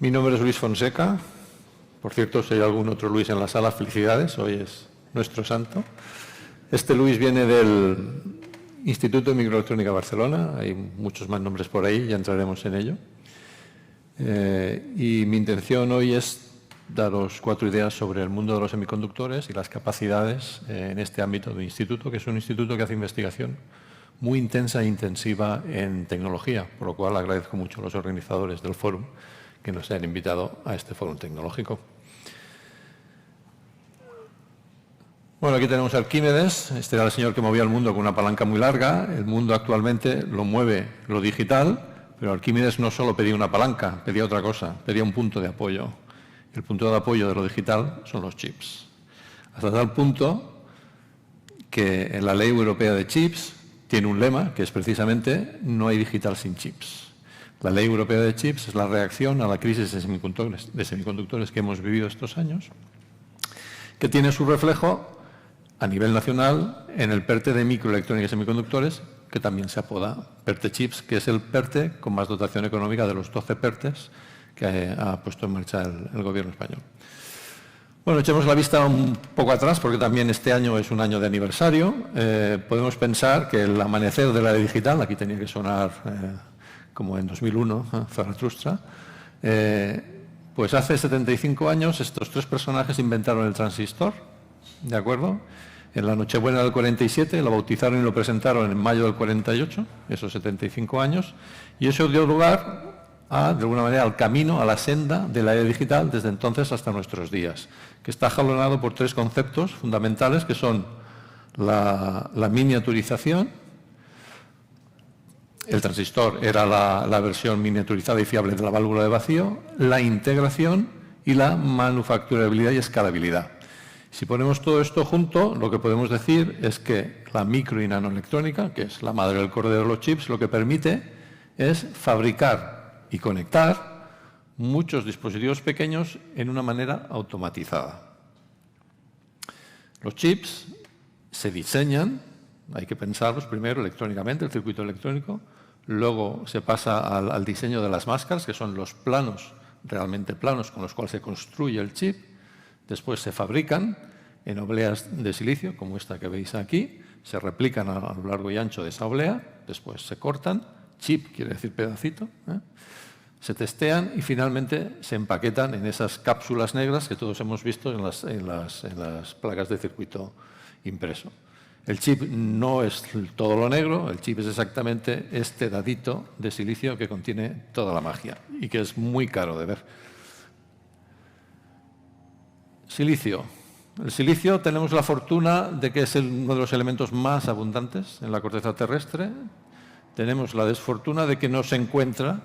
Mi nombre es Luis Fonseca. Por cierto, si hay algún otro Luis en la sala, felicidades. Hoy es nuestro santo. Este Luis viene del Instituto de Microelectrónica Barcelona. Hay muchos más nombres por ahí, ya entraremos en ello. Y mi intención hoy es daros 4 ideas sobre el mundo de los semiconductores y las capacidades en este ámbito del instituto, que es un instituto que hace investigación muy intensa e intensiva en tecnología, por lo cual agradezco mucho a los organizadores del fórum que nos hayan invitado a este fórum tecnológico. Bueno, aquí tenemos a Arquímedes. Este era el señor que movía el mundo con una palanca muy larga. El mundo actualmente lo mueve lo digital, pero Arquímedes no solo pedía una palanca, pedía otra cosa, pedía un punto de apoyo. El punto de apoyo de lo digital son los chips. Hasta tal punto que en la Ley Europea de Chips tiene un lema que es precisamente no hay digital sin chips. La Ley Europea de Chips es la reacción a la crisis de semiconductores que hemos vivido estos años, que tiene su reflejo a nivel nacional en el PERTE de microelectrónica y semiconductores, que también se apoda PERTE Chips, que es el PERTE con más dotación económica de los 12 PERTES que ha puesto en marcha el gobierno español. Bueno, echemos la vista un poco atrás, porque también este año es un año de aniversario. Podemos pensar que el amanecer de la era digital, aquí tenía que sonar como en 2001, Zaratustra, pues hace 75 años estos 3 personajes inventaron el transistor, ¿de acuerdo? En la Nochebuena del 47 lo bautizaron y lo presentaron en mayo del 48, esos 75 años, y eso dio lugar de alguna manera, al camino, a la senda de la era digital desde entonces hasta nuestros días, que está jalonado por 3 conceptos fundamentales, que son la miniaturización. El transistor era la versión miniaturizada y fiable de la válvula de vacío, la integración y la manufacturabilidad y escalabilidad. Si ponemos todo esto junto, lo que podemos decir es que la micro y nanoelectrónica, que es la madre del cordero de los chips, lo que permite es fabricar y conectar muchos dispositivos pequeños en una manera automatizada. Los chips se diseñan, hay que pensarlos primero electrónicamente, el circuito electrónico, luego se pasa al diseño de las máscaras, que son los planos, realmente planos, con los cuales se construye el chip. Después se fabrican en obleas de silicio, como esta que veis aquí, se replican a lo largo y ancho de esa oblea, después se cortan, chip quiere decir pedacito, se testean y finalmente se empaquetan en esas cápsulas negras que todos hemos visto en las placas de circuito impreso. El chip no es todo lo negro, el chip es exactamente este dadito de silicio que contiene toda la magia y que es muy caro de ver. Silicio. El silicio tenemos la fortuna de que es uno de los elementos más abundantes en la corteza terrestre. Tenemos la desfortuna de que no se encuentra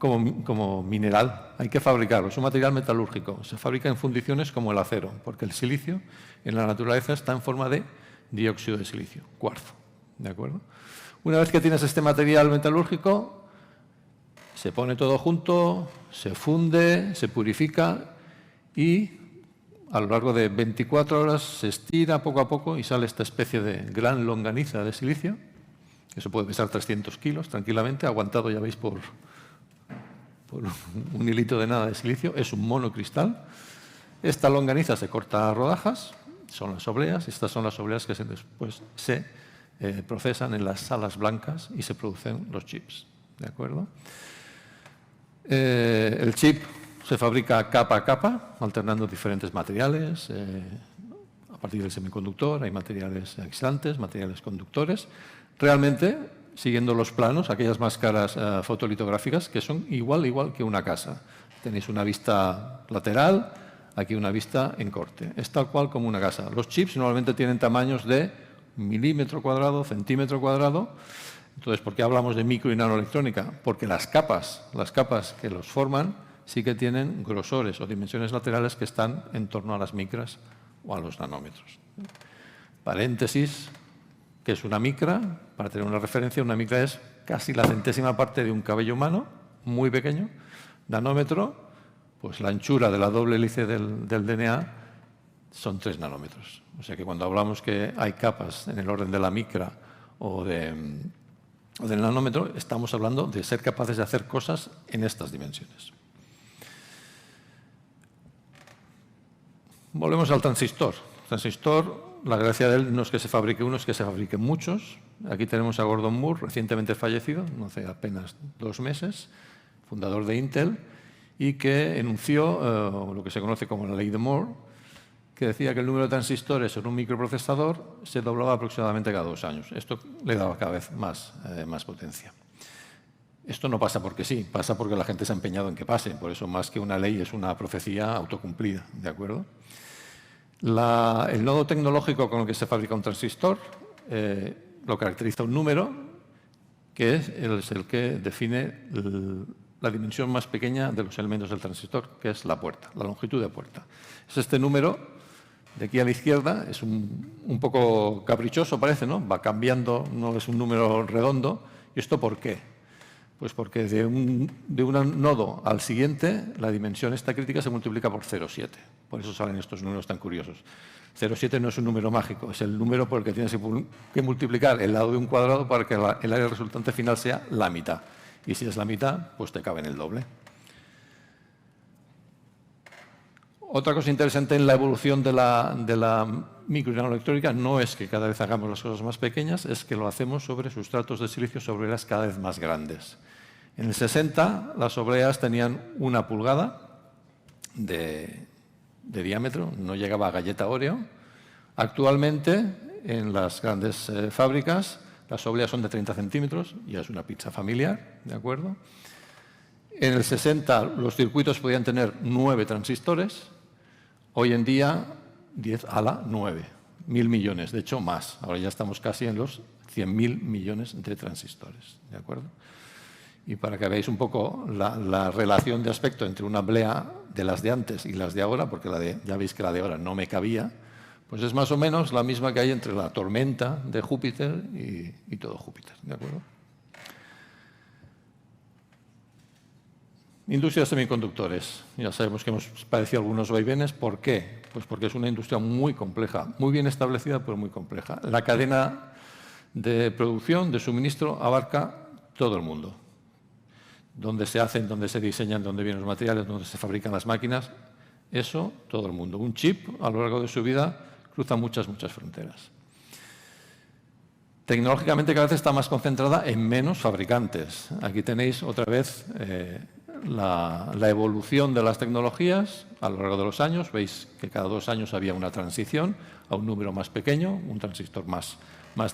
como mineral. Hay que fabricarlo, es un material metalúrgico. Se fabrica en fundiciones como el acero, porque el silicio en la naturaleza está en forma de dióxido de silicio, cuarzo. ¿De acuerdo? Una vez que tienes este material metalúrgico, se pone todo junto, se funde, se purifica y a lo largo de 24 horas se estira poco a poco y sale esta especie de gran longaniza de silicio. Eso puede pesar 300 kilos tranquilamente, aguantado, ya veis, por un hilito de nada de silicio. Es un monocristal. Esta longaniza se corta a rodajas, son las obleas. Estas son las obleas que después se procesan en las salas blancas y se producen los chips. ¿De acuerdo? El chip se fabrica capa a capa, alternando diferentes materiales. A partir del semiconductor hay materiales aislantes, materiales conductores. Realmente, siguiendo los planos, aquellas máscaras fotolitográficas que son igual que una casa. Tenéis una vista lateral, aquí una vista en corte. Es tal cual como una casa. Los chips normalmente tienen tamaños de milímetro cuadrado, centímetro cuadrado. Entonces, ¿por qué hablamos de micro y nanoelectrónica? Porque las capas que los forman sí que tienen grosores o dimensiones laterales que están en torno a las micras o a los nanómetros. Paréntesis, ¿qué es una micra? Para tener una referencia, una micra es casi la centésima parte de un cabello humano, muy pequeño. Nanómetro, pues la anchura de la doble hélice del DNA son 3 nanómetros. O sea que cuando hablamos que hay capas en el orden de la micra o del nanómetro, estamos hablando de ser capaces de hacer cosas en estas dimensiones. Volvemos al transistor. El transistor, la gracia de él no es que se fabrique uno, es que se fabriquen muchos. Aquí tenemos a Gordon Moore, recientemente fallecido, no hace apenas 2 meses, fundador de Intel, y que enunció lo que se conoce como la ley de Moore, que decía que el número de transistores en un microprocesador se doblaba aproximadamente cada 2 años. Esto le daba cada vez más potencia. Esto no pasa porque sí, pasa porque la gente se ha empeñado en que pase. Por eso, más que una ley, es una profecía autocumplida, ¿de acuerdo? El nodo tecnológico con el que se fabrica un transistor lo caracteriza un número que es el que define la dimensión más pequeña de los elementos del transistor, que es la puerta, la longitud de puerta. Es este número de aquí a la izquierda, es un poco caprichoso, parece, ¿no? Va cambiando, no es un número redondo. ¿Y esto por qué? Pues porque de un nodo al siguiente, la dimensión esta crítica se multiplica por 0,7. Por eso salen estos números tan curiosos. 0,7 no es un número mágico, es el número por el que tienes que multiplicar el lado de un cuadrado para que el área resultante final sea la mitad. Y si es la mitad, pues te cabe en el doble. Otra cosa interesante en la evolución de la micro y nanoelectrónica no es que cada vez hagamos las cosas más pequeñas, es que lo hacemos sobre sustratos de silicio sobre obleas cada vez más grandes. En el 60 las obleas tenían 1 pulgada de diámetro, no llegaba a galleta Oreo. Actualmente, en las grandes fábricas, las obleas son de 30 centímetros, ya es una pizza familiar, ¿de acuerdo? En el 60 los circuitos podían tener 9 transistores. Hoy en día, 10 a la 9, 1.000 millones, de hecho más. Ahora ya estamos casi en los 100.000 millones de transistores, ¿de acuerdo? Y para que veáis un poco la relación de aspecto entre una oblea de las de antes y las de ahora, porque ya veis que la de ahora no me cabía, pues es más o menos la misma que hay entre la tormenta de Júpiter y todo Júpiter, ¿de acuerdo? Industria de semiconductores. Ya sabemos que hemos padecido algunos vaivenes. ¿Por qué? Pues porque es una industria muy compleja, muy bien establecida, pero muy compleja. La cadena de producción, de suministro, abarca todo el mundo. Donde se hacen, donde se diseñan, donde vienen los materiales, donde se fabrican las máquinas. Eso, todo el mundo. Un chip, a lo largo de su vida, cruza muchas fronteras. Tecnológicamente cada vez está más concentrada en menos fabricantes. Aquí tenéis otra vez la evolución de las tecnologías a lo largo de los años. Veis que cada 2 años había una transición a un número más pequeño, un transistor más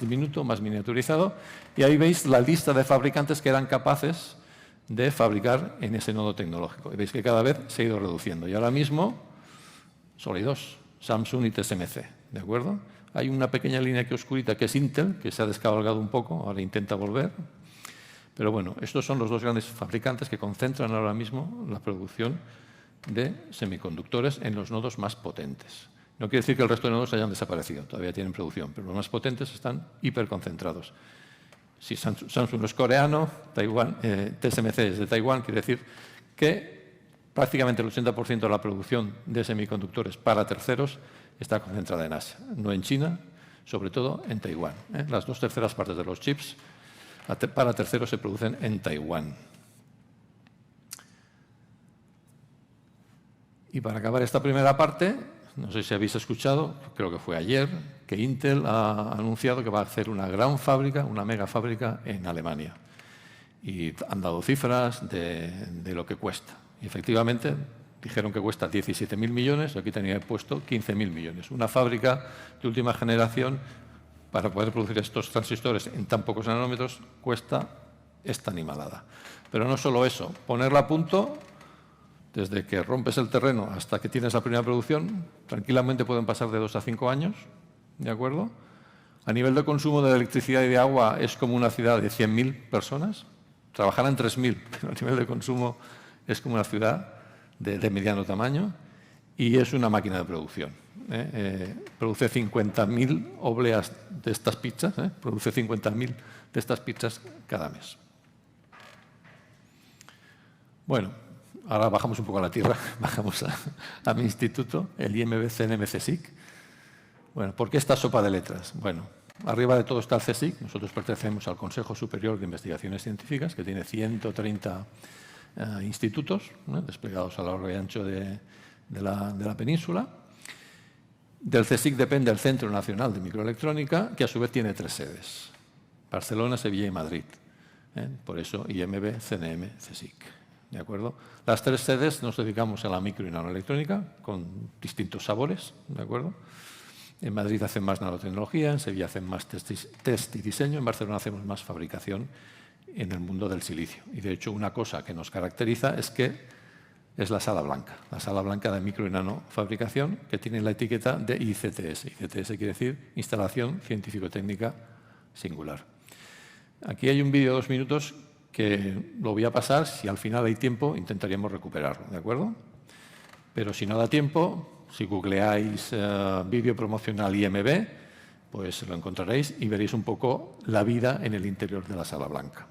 diminuto, más miniaturizado. Y ahí veis la lista de fabricantes que eran capaces de fabricar en ese nodo tecnológico. Y veis que cada vez se ha ido reduciendo. Y ahora mismo solo hay 2, Samsung y TSMC, ¿de acuerdo? Hay una pequeña línea que oscurita que es Intel, que se ha descabalgado un poco, ahora intenta volver. Pero bueno, estos son los 2 grandes fabricantes que concentran ahora mismo la producción de semiconductores en los nodos más potentes. No quiere decir que el resto de nodos hayan desaparecido, todavía tienen producción, pero los más potentes están hiperconcentrados. Si Samsung es coreano, TSMC es de Taiwán, quiere decir que prácticamente el 80% de la producción de semiconductores para terceros está concentrada en Asia, no en China, sobre todo en Taiwán. Las 2/3 partes de los chips para terceros se producen en Taiwán. Y para acabar esta primera parte, no sé si habéis escuchado, creo que fue ayer, que Intel ha anunciado que va a hacer una gran fábrica, una mega fábrica en Alemania. Y han dado cifras de lo que cuesta. Y efectivamente dijeron que cuesta 17.000 millones, aquí tenía puesto 15.000 millones. Una fábrica de última generación para poder producir estos transistores en tan pocos nanómetros cuesta esta animalada. Pero no solo eso, ponerla a punto, desde que rompes el terreno hasta que tienes la primera producción, tranquilamente pueden pasar de 2 a 5 años, ¿de acuerdo? A nivel de consumo de electricidad y de agua es como una ciudad de 100.000 personas, trabajarán 3.000, pero a nivel de consumo es como una ciudad de mediano tamaño y es una máquina de producción. Produce 50.000 obleas de estas pizzas, produce 50.000 de estas pizzas cada mes. Bueno, ahora bajamos un poco a la tierra, bajamos a mi instituto, el IMB CNM CSIC. Bueno, ¿por qué esta sopa de letras? Bueno, arriba de todo está el CSIC, nosotros pertenecemos al Consejo Superior de Investigaciones Científicas, que tiene 130 institutos desplegados a lo largo y ancho de la península. Del CSIC depende el Centro Nacional de Microelectrónica, que a su vez tiene 3 sedes: Barcelona, Sevilla y Madrid. Por eso IMB, CNM, CSIC. ¿De acuerdo? Las 3 sedes nos dedicamos a la micro y nanoelectrónica con distintos sabores. ¿De acuerdo? En Madrid hacen más nanotecnología, en Sevilla hacen más test y diseño, en Barcelona hacemos más fabricación en el mundo del silicio. Y de hecho una cosa que nos caracteriza es que es la sala blanca de micro y nanofabricación, que tiene la etiqueta de ICTS. ICTS quiere decir Instalación Científico-Técnica Singular. Aquí hay un vídeo de 2 minutos que lo voy a pasar. Si al final hay tiempo, intentaríamos recuperarlo, ¿de acuerdo? Pero si no da tiempo, si googleáis vídeo promocional IMB, pues lo encontraréis y veréis un poco la vida en el interior de la sala blanca.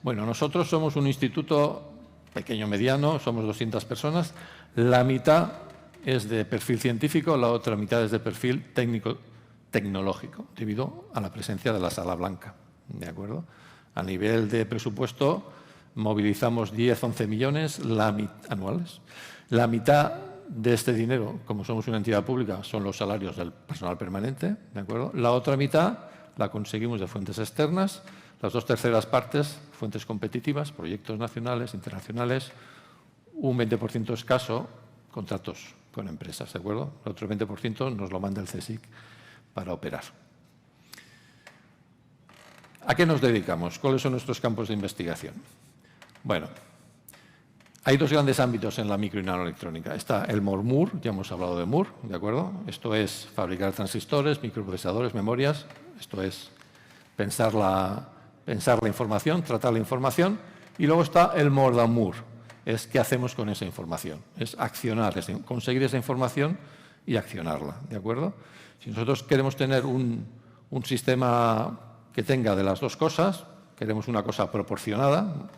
Bueno, nosotros somos un instituto pequeño-mediano, somos 200 personas. La mitad es de perfil científico, la otra mitad es de perfil técnico-tecnológico, debido a la presencia de la sala blanca. ¿De acuerdo? A nivel de presupuesto, movilizamos 10-11 millones anuales. La mitad de este dinero, como somos una entidad pública, son los salarios del personal permanente. ¿De acuerdo? La otra mitad la conseguimos de fuentes externas. Las 2/3 partes, fuentes competitivas, proyectos nacionales, internacionales, un 20% escaso, contratos con empresas, ¿de acuerdo? El otro 20% nos lo manda el CSIC para operar. ¿A qué nos dedicamos? ¿Cuáles son nuestros campos de investigación? Bueno, hay 2 grandes ámbitos en la micro y nanoelectrónica. Está el MOR, ya hemos hablado de MOR, ¿de acuerdo? Esto es fabricar transistores, microprocesadores, memorias. Esto es pensar la información, tratar la información. Y luego está el more than more, es qué hacemos con esa información, es accionar, conseguir esa información y accionarla, ¿de acuerdo? Si nosotros queremos tener un sistema que tenga de las 2 cosas, queremos una cosa proporcionada,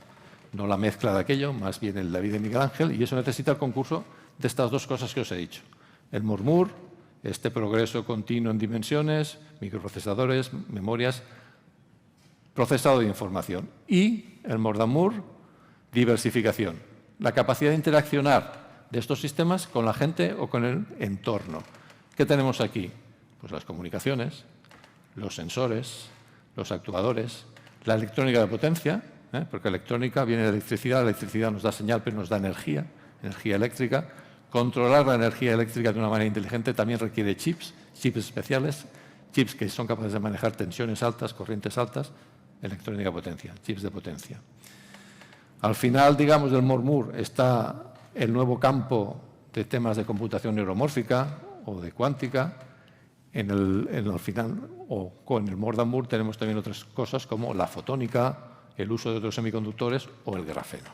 no la mezcla de aquello, más bien el David de Miguel Ángel, y eso necesita el concurso de estas 2 cosas que os he dicho. El more, este progreso continuo en dimensiones, microprocesadores, memorias, procesado de información. Y el more than more, diversificación. La capacidad de interaccionar de estos sistemas con la gente o con el entorno. ¿Qué tenemos aquí? Pues las comunicaciones, los sensores, los actuadores, la electrónica de potencia, porque electrónica viene de electricidad, la electricidad nos da señal, pero nos da energía eléctrica. Controlar la energía eléctrica de una manera inteligente también requiere chips especiales, chips que son capaces de manejar tensiones altas, corrientes altas, electrónica de potencia, chips de potencia. Al final, digamos, del more está el nuevo campo de temas de computación neuromórfica o de cuántica. En el final, o con el more than more, tenemos también otras cosas como la fotónica, el uso de otros semiconductores o el grafeno.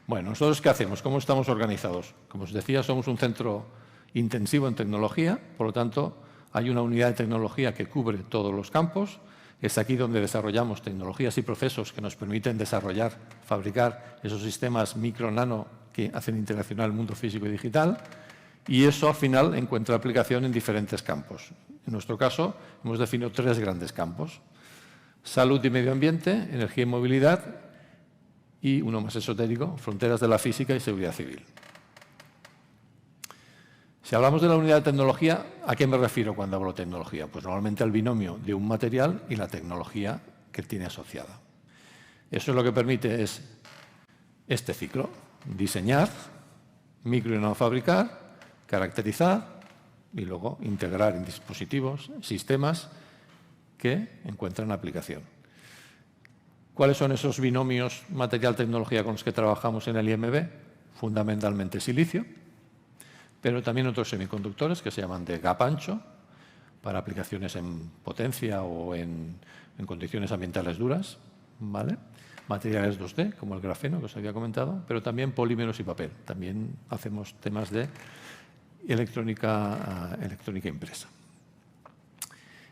Bueno, ¿nosotros qué hacemos? ¿Cómo estamos organizados? Como os decía, somos un centro intensivo en tecnología, por lo tanto, hay una unidad de tecnología que cubre todos los campos. Es aquí donde desarrollamos tecnologías y procesos que nos permiten desarrollar, fabricar esos sistemas micro-nano que hacen interaccionar el mundo físico y digital. Y eso, al final, encuentra aplicación en diferentes campos. En nuestro caso, hemos definido 3 grandes campos: salud y medio ambiente, energía y movilidad, y uno más esotérico, fronteras de la física y seguridad civil. Si hablamos de la unidad de tecnología, ¿a qué me refiero cuando hablo de tecnología? Pues normalmente al binomio de un material y la tecnología que tiene asociada. Eso es lo que permite es este ciclo: diseñar, micro y nanofabricar, caracterizar y luego integrar en dispositivos, sistemas que encuentran aplicación. ¿Cuáles son esos binomios material-tecnología con los que trabajamos en el IMB? Fundamentalmente silicio, pero también otros semiconductores que se llaman de gap ancho, para aplicaciones en potencia o en condiciones ambientales duras, ¿vale? Materiales 2D, como el grafeno que os había comentado, pero también polímeros y papel. También hacemos temas de electrónica impresa.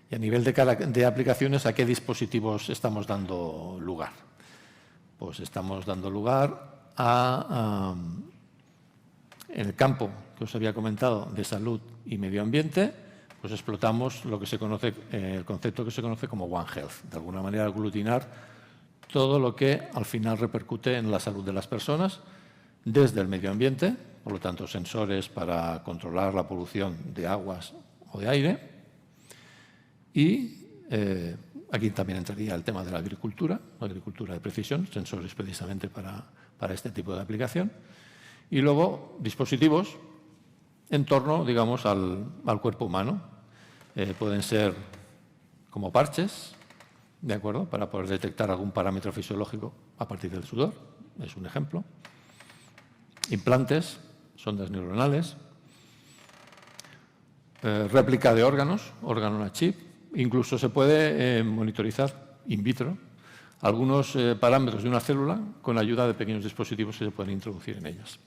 Y a nivel de aplicaciones, ¿a qué dispositivos estamos dando lugar? Pues estamos dando lugar en el campo que os había comentado de salud y medio ambiente, pues explotamos lo que se conoce, el concepto que se conoce como One Health. De alguna manera aglutinar todo lo que al final repercute en la salud de las personas, desde el medio ambiente, por lo tanto sensores para controlar la polución de aguas o de aire. Y aquí también entraría el tema de la agricultura de precisión, sensores precisamente para este tipo de aplicación. Y luego dispositivos en torno, digamos, al cuerpo humano. Pueden ser como parches, ¿de acuerdo?, para poder detectar algún parámetro fisiológico a partir del sudor, es un ejemplo. Implantes, sondas neuronales, réplica de órganos, órgano on a chip. Incluso se puede monitorizar in vitro algunos parámetros de una célula con ayuda de pequeños dispositivos que se pueden introducir en ellas.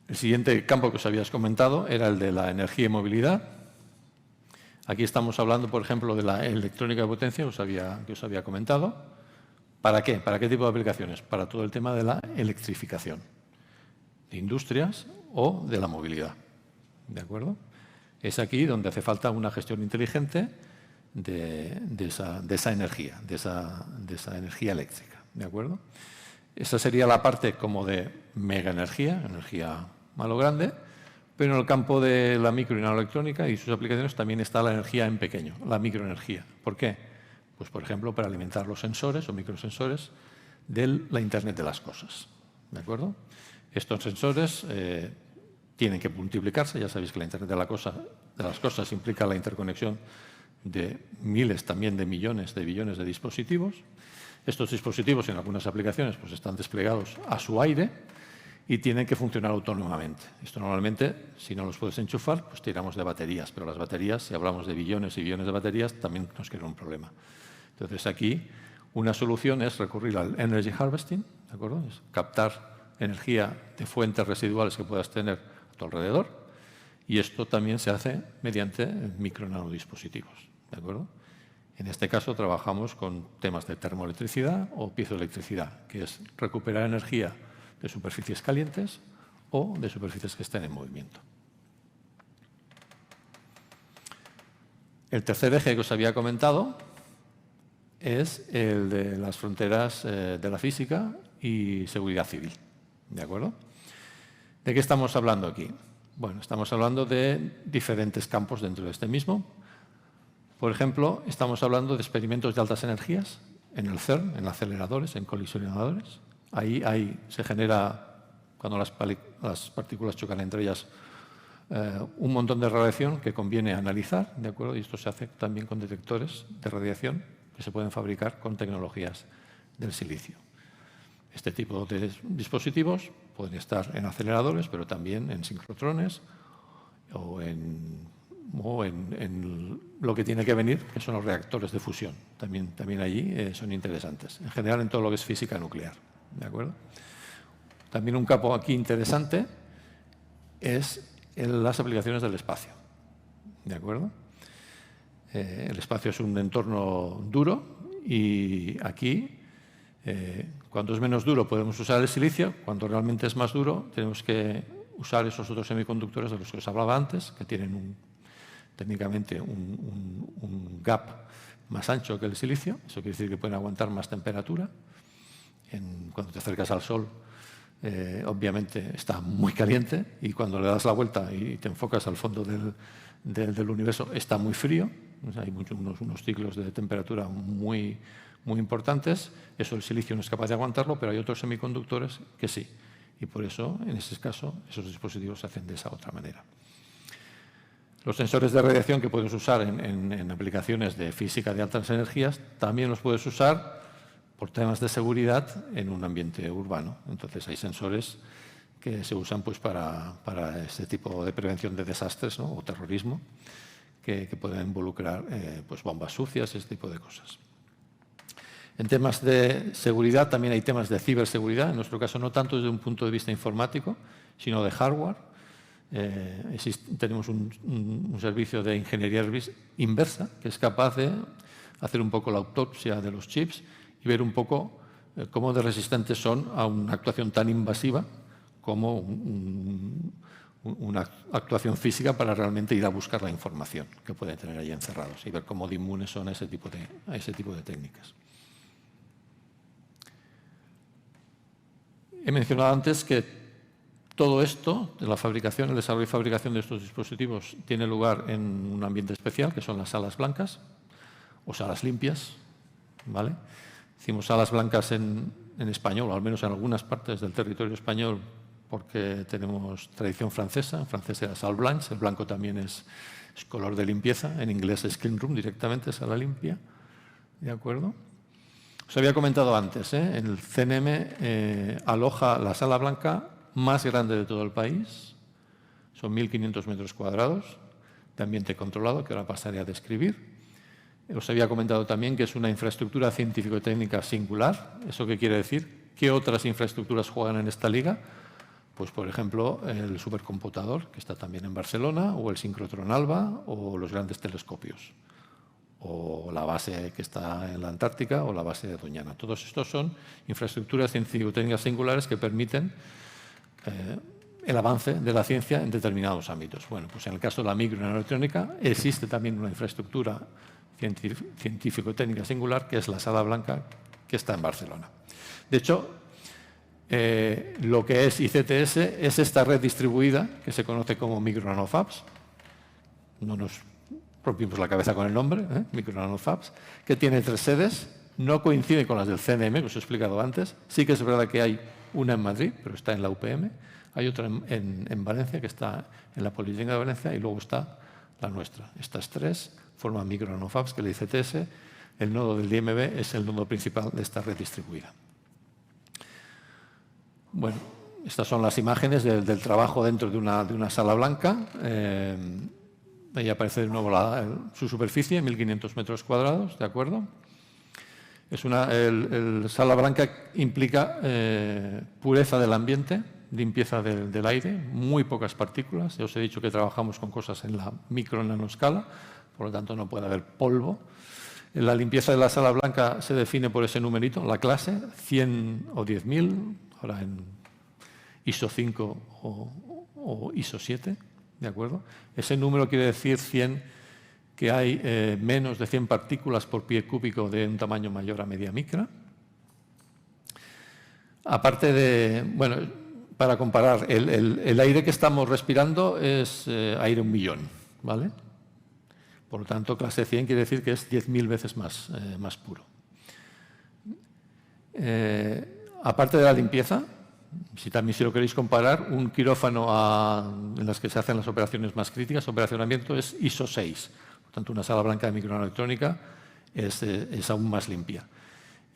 El siguiente campo que os habías comentado era el de la energía y movilidad. Aquí estamos hablando, por ejemplo, de la electrónica de potencia que os había comentado. ¿Para qué? ¿Para qué tipo de aplicaciones? Para todo el tema de la electrificación de industrias o de la movilidad. ¿De acuerdo? Es aquí donde hace falta una gestión inteligente de esa energía, de esa energía eléctrica. ¿De acuerdo? Esa sería la parte como de mega energía a lo grande, pero en el campo de la micro y nanoelectrónica y sus aplicaciones también está la energía en pequeño, la microenergía. ¿Por qué? Pues, por ejemplo, para alimentar los sensores o microsensores de la Internet de las cosas. ¿De acuerdo? Estos sensores tienen que multiplicarse. Ya sabéis que la Internet de las cosas implica la interconexión de miles, también de millones, de billones de dispositivos. Estos dispositivos, en algunas aplicaciones, pues están desplegados a su aire y tienen que funcionar autónomamente. Esto normalmente, si no los puedes enchufar, pues tiramos de baterías. Pero las baterías, si hablamos de billones y billones de baterías, también nos crea un problema. Entonces, aquí una solución es recurrir al energy harvesting, ¿de acuerdo? Es captar energía de fuentes residuales que puedas tener a tu alrededor. Y esto también se hace mediante micro-nanodispositivos, ¿de acuerdo? En este caso trabajamos con temas de termoelectricidad o piezoelectricidad, que es recuperar energía de superficies calientes o de superficies que estén en movimiento. El tercer eje que os había comentado es el de las fronteras de la física y seguridad civil. ¿De acuerdo? ¿De qué estamos hablando aquí? Bueno, estamos hablando de diferentes campos dentro de este mismo. Por ejemplo, estamos hablando de experimentos de altas energías en el CERN, en aceleradores, en colisionadores. Ahí se genera, cuando las partículas chocan entre ellas, un montón de radiación que conviene analizar, ¿de acuerdo? Y esto se hace también con detectores de radiación que se pueden fabricar con tecnologías del silicio. Este tipo de dispositivos pueden estar en aceleradores, pero también en sincrotrones o en lo que tiene que venir, que son los reactores de fusión. También allí son interesantes. En general, en todo lo que es física nuclear. ¿De acuerdo? También un campo aquí interesante es en las aplicaciones del espacio. ¿De acuerdo? El espacio es un entorno duro y aquí, cuando es menos duro, podemos usar el silicio. Cuando realmente es más duro, tenemos que usar esos otros semiconductores de los que os hablaba antes, que tienen técnicamente un gap más ancho que el silicio. Eso quiere decir que pueden aguantar más temperatura. Cuando te acercas al Sol, obviamente está muy caliente, y cuando le das la vuelta y te enfocas al fondo del universo, está muy frío. O sea, hay unos ciclos de temperatura muy importantes. Eso el silicio no es capaz de aguantarlo, pero hay otros semiconductores que sí. Y por eso, en ese caso, esos dispositivos se hacen de esa otra manera. Los sensores de radiación que puedes usar en aplicaciones de física de altas energías, también los puedes usar por temas de seguridad en un ambiente urbano. Entonces, hay sensores que se usan pues, para este tipo de prevención de desastres, ¿no? O terrorismo, que pueden involucrar pues, bombas sucias, ese tipo de cosas. En temas de seguridad también hay temas de ciberseguridad, en nuestro caso no tanto desde un punto de vista informático, sino de hardware. Tenemos un servicio de ingeniería inversa que es capaz de hacer un poco la autopsia de los chips y ver un poco cómo de resistentes son a una actuación tan invasiva como una actuación física para realmente ir a buscar la información que pueden tener ahí encerrados y ver cómo de inmunes son a ese tipo de técnicas. He mencionado antes que todo esto, de la fabricación, el desarrollo y fabricación de estos dispositivos, tiene lugar en un ambiente especial, que son las salas blancas o salas limpias, ¿vale? Decimos salas blancas en español, o al menos en algunas partes del territorio español, porque tenemos tradición francesa. En francés era salle blanche, el blanco también es color de limpieza. En inglés es clean room, directamente sala limpia. ¿De acuerdo? Os había comentado antes, el CNM aloja la sala blanca más grande de todo el país. Son 1.500 metros cuadrados de ambiente controlado, que ahora pasaré a describir. Os había comentado también que es una infraestructura científico-técnica singular. ¿Eso qué quiere decir? ¿Qué otras infraestructuras juegan en esta liga? Pues, por ejemplo, el supercomputador, que está también en Barcelona, o el sincrotrón ALBA, o los grandes telescopios, o la base que está en la Antártica, o la base de Doñana. Todos estos son infraestructuras científico-técnicas singulares que permiten el avance de la ciencia en determinados ámbitos. Bueno, pues en el caso de la microelectrónica existe también una infraestructura científico-técnica singular, que es la Sala Blanca, que está en Barcelona. De hecho, lo que es ICTS es esta red distribuida que se conoce como Micro-Nano-Fabs. No nos rompimos la cabeza con el nombre, Micro-Nano-Fabs, que tiene 3 sedes. No coincide con las del CNM, que os he explicado antes. Sí que es verdad que hay una en Madrid, pero está en la UPM. Hay otra en Valencia, que está en la Politécnica de Valencia, y luego está la nuestra. Estas 3 forman Micro-Nano-Fabs, que es la ICTS. El nodo del IMB es el nodo principal de esta red distribuida. Bueno, estas son las imágenes del trabajo dentro de una sala blanca. Ahí aparece de nuevo su superficie, 1.500 metros cuadrados, ¿de acuerdo? El sala blanca implica pureza del ambiente, limpieza del aire, muy pocas partículas. Ya os he dicho que trabajamos con cosas en la micro-nanoescala, por lo tanto no puede haber polvo. La limpieza de la sala blanca se define por ese numerito, la clase, 100 o 10.000, ahora en ISO 5 o ISO 7, ¿de acuerdo? Ese número quiere decir 100, que hay menos de 100 partículas por pie cúbico de un tamaño mayor a media micra. Aparte de, bueno, para comparar, el aire que estamos respirando es aire 1.000.000, ¿vale? Por lo tanto, clase 100 quiere decir que es 10.000 veces más puro. Aparte de la limpieza, si lo queréis comparar, un quirófano en las que se hacen las operaciones más críticas, operacionamiento, es ISO 6. Por tanto, una sala blanca de microelectrónica es aún más limpia.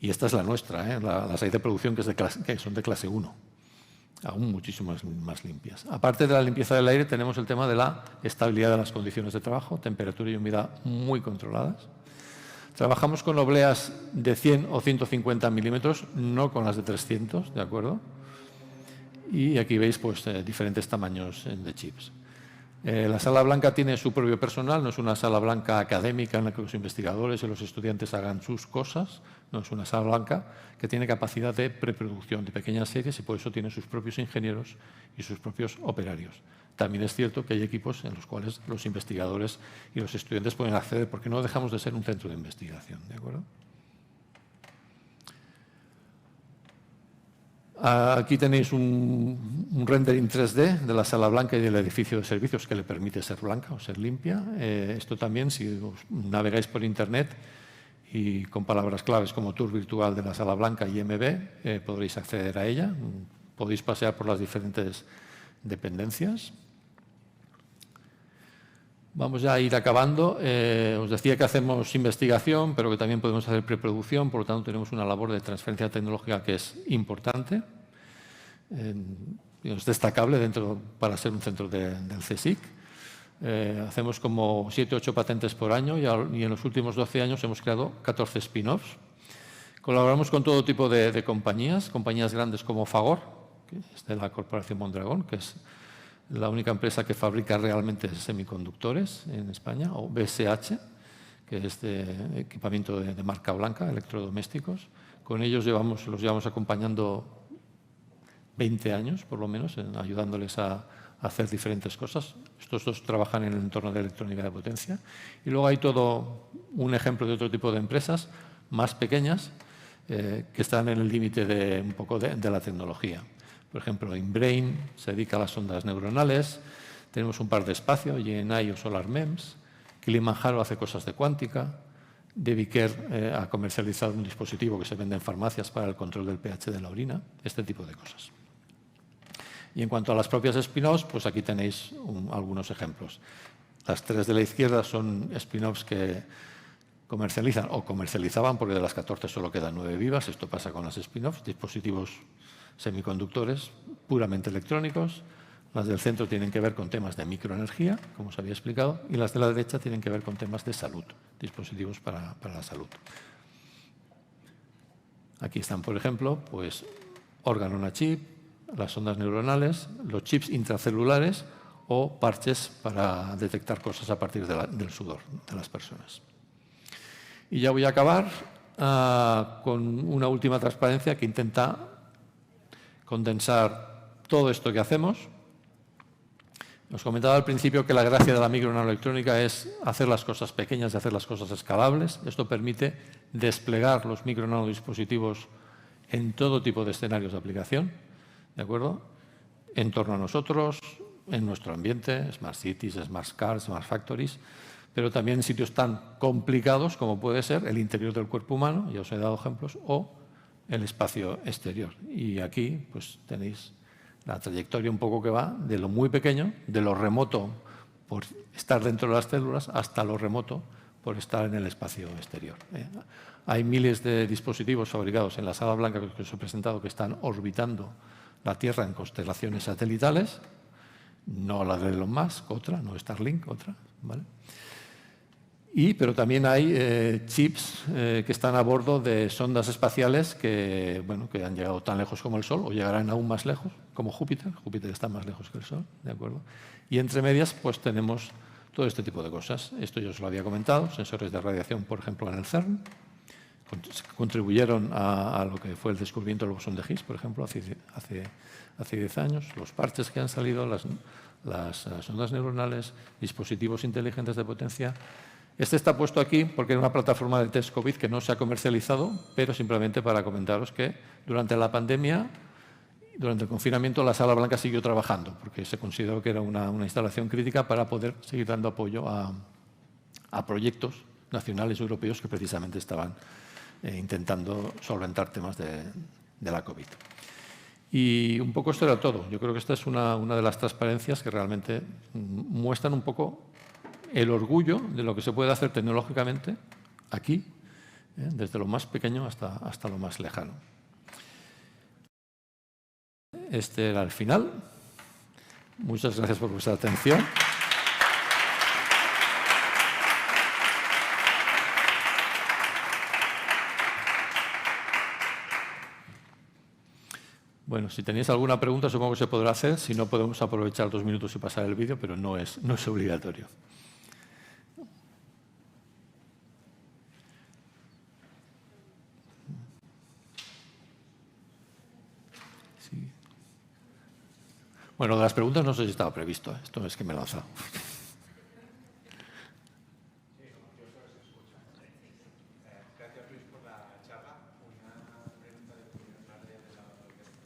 Y esta es la nuestra, las hay de producción que son de clase 1, aún muchísimo más limpias. Aparte de la limpieza del aire, tenemos el tema de la estabilidad de las condiciones de trabajo, temperatura y humedad muy controladas. Trabajamos con obleas de 100 o 150 milímetros, no con las de 300, ¿de acuerdo? Y aquí veis pues, diferentes tamaños de chips. La sala blanca tiene su propio personal, no es una sala blanca académica en la que los investigadores y los estudiantes hagan sus cosas, no es una sala blanca que tiene capacidad de preproducción de pequeñas series y por eso tiene sus propios ingenieros y sus propios operarios. También es cierto que hay equipos en los cuales los investigadores y los estudiantes pueden acceder, porque no dejamos de ser un centro de investigación, ¿de acuerdo? Aquí tenéis un rendering 3D de la sala blanca y del edificio de servicios que le permite ser blanca o ser limpia. Esto también, si os navegáis por Internet y con palabras claves como tour virtual de la sala blanca y IMB, podréis acceder a ella. Podéis pasear por las diferentes dependencias. Vamos ya a ir acabando. Os decía que hacemos investigación, pero que también podemos hacer preproducción, por lo tanto tenemos una labor de transferencia tecnológica que es importante, es destacable para ser un centro del CSIC. Hacemos como 7 o 8 patentes por año y en los últimos 12 años hemos creado 14 spin-offs. Colaboramos con todo tipo de compañías grandes como Fagor, que es de la Corporación Mondragón, que es la única empresa que fabrica realmente semiconductores en España, o BSH, que es de equipamiento de marca blanca, electrodomésticos. Con ellos los llevamos acompañando 20 años, por lo menos, ayudándoles a hacer diferentes cosas. Estos dos trabajan en el entorno de electrónica de potencia. Y luego hay todo un ejemplo de otro tipo de empresas más pequeñas que están en el límite un poco de la tecnología. Por ejemplo, InBrain se dedica a las ondas neuronales, tenemos un par de espacio, GNI o Solar MEMS, Kilimanjaro hace cosas de cuántica, Devicare ha comercializado un dispositivo que se vende en farmacias para el control del pH de la orina, este tipo de cosas. Y en cuanto a las propias spin-offs, pues aquí tenéis algunos ejemplos. Las 3 de la izquierda son spin-offs que comercializan o comercializaban, porque de las 14 solo quedan 9 vivas. Esto pasa con las spin-offs, dispositivos semiconductores puramente electrónicos. Las del centro tienen que ver con temas de microenergía, como os había explicado, y las de la derecha tienen que ver con temas de salud, dispositivos para la salud. Aquí están, por ejemplo, pues órgano on a chip, las ondas neuronales, los chips intracelulares o parches para detectar cosas a partir del sudor de las personas. Y ya voy a acabar con una última transparencia que intenta condensar todo esto que hacemos. Os comentaba al principio que la gracia de la micronanoelectrónica es hacer las cosas pequeñas y hacer las cosas escalables. Esto permite desplegar los micronanodispositivos en todo tipo de escenarios de aplicación, ¿de acuerdo? En torno a nosotros, en nuestro ambiente, Smart Cities, Smart Cars, Smart Factories, pero también en sitios tan complicados como puede ser el interior del cuerpo humano, ya os he dado ejemplos, o el espacio exterior. Y aquí pues tenéis la trayectoria un poco que va de lo muy pequeño, de lo remoto por estar dentro de las células, hasta lo remoto por estar en el espacio exterior. Hay miles de dispositivos fabricados en la Sala Blanca que os he presentado que están orbitando la Tierra en constelaciones satelitales, no la de Elon Musk, otra, no Starlink, otra, ¿vale? Pero también hay chips que están a bordo de sondas espaciales que han llegado tan lejos como el Sol o llegarán aún más lejos, como Júpiter. Júpiter está más lejos que el Sol, ¿de acuerdo? Y entre medias pues tenemos todo este tipo de cosas. Esto yo os lo había comentado, sensores de radiación, por ejemplo, en el CERN. Contribuyeron a lo que fue el descubrimiento del bosón de Higgs, por ejemplo, hace 10 años. Los parches que han salido, las ondas neuronales, dispositivos inteligentes de potencia. Este está puesto aquí porque era una plataforma de test COVID que no se ha comercializado, pero simplemente para comentaros que durante la pandemia, durante el confinamiento, la Sala Blanca siguió trabajando porque se consideró que era una instalación crítica para poder seguir dando apoyo a proyectos nacionales y europeos que precisamente estaban intentando solventar temas de la COVID. Y un poco esto era todo. Yo creo que esta es una de las transparencias que realmente muestran un poco el orgullo de lo que se puede hacer tecnológicamente aquí, desde lo más pequeño hasta lo más lejano. Este era el final. Muchas gracias por vuestra atención. Bueno, si tenéis alguna pregunta supongo que se podrá hacer. Si no, podemos aprovechar 2 minutos y pasar el vídeo, pero no es obligatorio. Sí. Bueno, de las preguntas no sé si estaba previsto. Esto es que me he lanzado.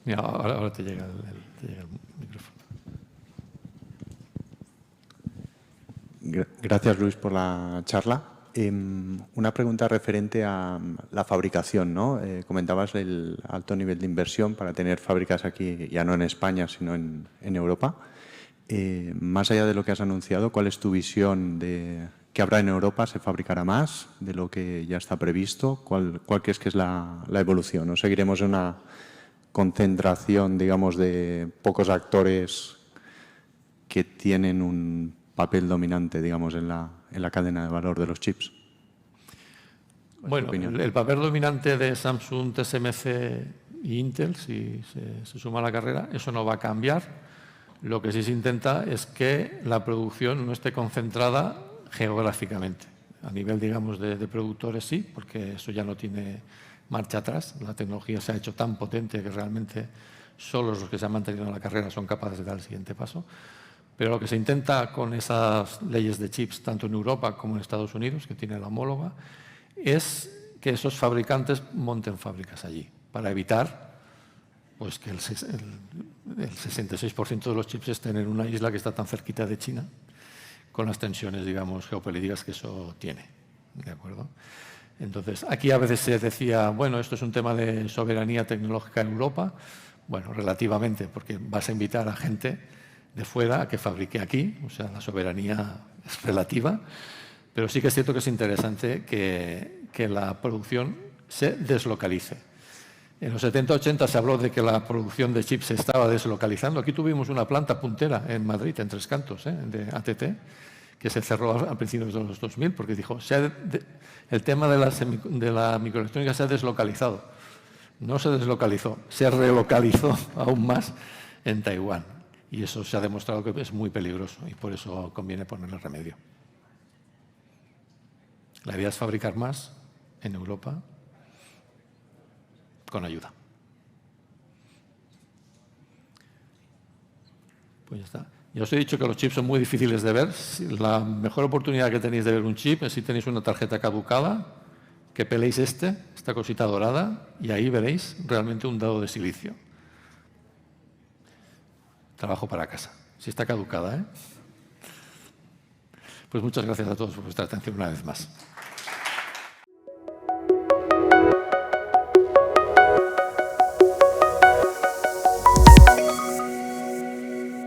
Mira, ahora te llega el micrófono. Gracias, Luis, por la charla. Una pregunta referente a la fabricación, ¿no? Comentabas el alto nivel de inversión para tener fábricas aquí, ya no en España, sino en Europa. Más allá de lo que has anunciado, ¿cuál es tu visión de qué habrá en Europa? ¿Se fabricará más de lo que ya está previsto? ¿Cuál crees que es la evolución? ¿O seguiremos en una concentración, digamos, de pocos actores que tienen un papel dominante, digamos, en la cadena de valor de los chips? Bueno, el papel dominante de Samsung, TSMC y Intel, si se suma a la carrera, eso no va a cambiar. Lo que sí se intenta es que la producción no esté concentrada geográficamente. A nivel, digamos, de productores sí, porque eso ya no tiene marcha atrás. La tecnología se ha hecho tan potente que realmente solo los que se han mantenido en la carrera son capaces de dar el siguiente paso. Pero lo que se intenta con esas leyes de chips, tanto en Europa como en Estados Unidos, que tiene la homóloga, es que esos fabricantes monten fábricas allí, para evitar pues que el 66% de los chips estén en una isla que está tan cerquita de China, con las tensiones, digamos, geopolíticas que eso tiene. ¿De acuerdo? Entonces, aquí a veces se decía, bueno, esto es un tema de soberanía tecnológica en Europa. Bueno, relativamente, porque vas a invitar a gente de fuera a que fabrique aquí, o sea, la soberanía es relativa, pero sí que es cierto que es interesante que la producción se deslocalice. En los 70-80 se habló de que la producción de chips se estaba deslocalizando. Aquí tuvimos una planta puntera en Madrid, en Tres Cantos, de ATT, que se cerró a principios de los 2000 porque dijo, el tema de la microelectrónica se ha deslocalizado. No se deslocalizó, se relocalizó aún más en Taiwán. Y eso se ha demostrado que es muy peligroso y por eso conviene ponerle remedio. La idea es fabricar más en Europa con ayuda. Pues ya está. Ya os he dicho que los chips son muy difíciles de ver. La mejor oportunidad que tenéis de ver un chip es si tenéis una tarjeta caducada, que peléis esta cosita dorada, y ahí veréis realmente un dado de silicio. Trabajo para casa. Si está caducada, ¿eh? Pues muchas gracias a todos por vuestra atención una vez más.